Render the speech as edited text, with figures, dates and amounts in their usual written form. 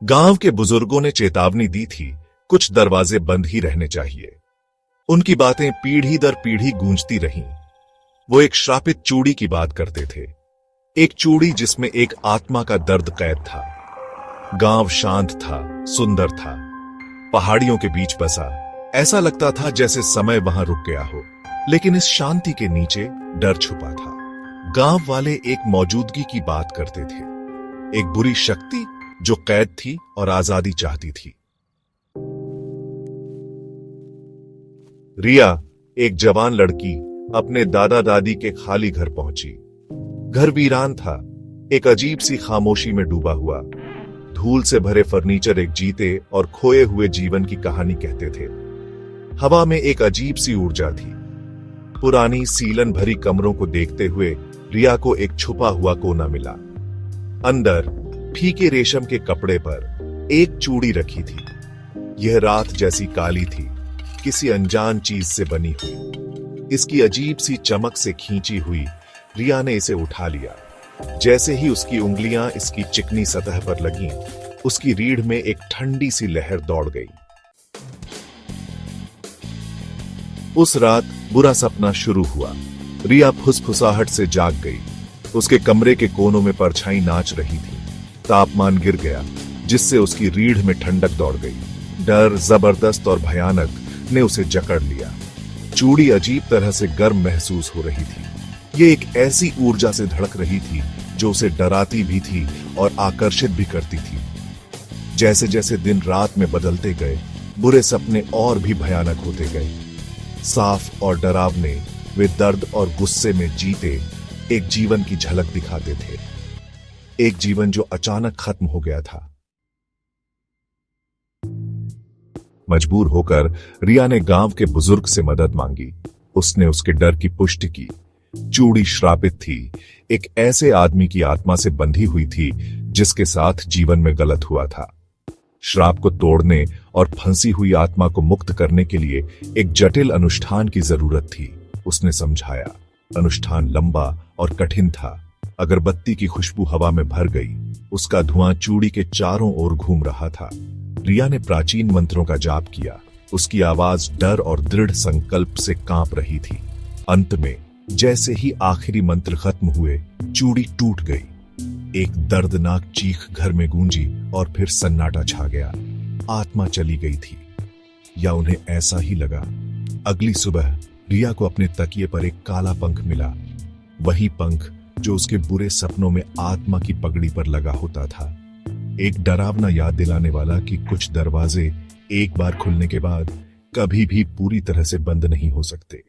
गांव के बुजुर्गों ने चेतावनी दी थी, कुछ दरवाजे बंद ही रहने चाहिए। उनकी बातें पीढ़ी दर पीढ़ी गूंजती रहीं। वो एक श्रापित चूड़ी की बात करते थे, एक चूड़ी जिसमें एक आत्मा का दर्द कैद था। गांव शांत था, सुंदर था, पहाड़ियों के बीच बसा। ऐसा लगता था जैसे समय वहां रुक गया हो, लेकिन इस शांति के नीचे डर छुपा था। गांव वाले एक मौजूदगी की बात करते थे, एक बुरी शक्ति जो कैद थी और आजादी चाहती थी। रिया, एक जवान लड़की, अपने दादा दादी के खाली घर पहुंची। घर वीरान था, एक अजीब सी खामोशी में डूबा हुआ। धूल से भरे फर्नीचर एक जीते और खोए हुए जीवन की कहानी कहते थे। हवा में एक अजीब सी ऊर्जा थी। पुरानी सीलन भरी कमरों को देखते हुए रिया को एक छुपा हुआ कोना मिला। अंदर फीके रेशम के कपड़े पर एक चूड़ी रखी थी। यह रात जैसी काली थी, किसी अनजान चीज से बनी हुई। इसकी अजीब सी चमक से खींची हुई रिया ने इसे उठा लिया। जैसे ही उसकी उंगलियां इसकी चिकनी सतह पर लगीं, उसकी रीढ़ में एक ठंडी सी लहर दौड़ गई। उस रात बुरा सपना शुरू हुआ। रिया फुसफुसाहट से जाग गई। उसके कमरे के कोनों में परछाई नाच रही थी। तापमान गिर गया, जिससे उसकी रीढ़ में ठंडक दौड़ गई। डर जबरदस्त और भयानक ने उसे जकड़ लिया। चूड़ी अजीब तरह से गर्म महसूस हो रही थी। ये एक ऐसी ऊर्जा से धड़क रही थी जो उसे डराती भी थी और आकर्षित भी करती थी। जैसे जैसे दिन रात में बदलते गए, बुरे सपने और भी भयानक होते गए। साफ और डरावने, वे दर्द और गुस्से में जीते एक जीवन की झलक दिखाते थे। एक जीवन जो अचानक खत्म हो गया था। मजबूर होकर रिया ने गांव के बुजुर्ग से मदद मांगी। उसने उसके डर की पुष्टि की। चूड़ी श्रापित थी, एक ऐसे आदमी की आत्मा से बंधी हुई थी जिसके साथ जीवन में गलत हुआ था। श्राप को तोड़ने और फंसी हुई आत्मा को मुक्त करने के लिए एक जटिल अनुष्ठान की जरूरत थी। उसने समझाया। अनुष्ठान लंबा और कठिन था। अगरबत्ती की खुशबू हवा में भर गई। उसका धुआं चूड़ी के चारों ओर घूम रहा था। रिया ने प्राचीन मंत्रों का जाप किया। उसकी आवाज डर और दृढ़ संकल्प से कांप रही थी। अंत में जैसे ही आखिरी मंत्र खत्म हुए, चूड़ी टूट गई। एक दर्दनाक चीख घर में गूंजी और फिर सन्नाटा छा गया। आत्मा चली गई थी, या उन्हें ऐसा ही लगा। अगली सुबह रिया को अपने तकिए पर एक काला पंख मिला। वही पंख जो उसके बुरे सपनों में आत्मा की पगड़ी पर लगा होता था। एक डरावना याद दिलाने वाला कि कुछ दरवाजे एक बार खुलने के बाद कभी भी पूरी तरह से बंद नहीं हो सकते।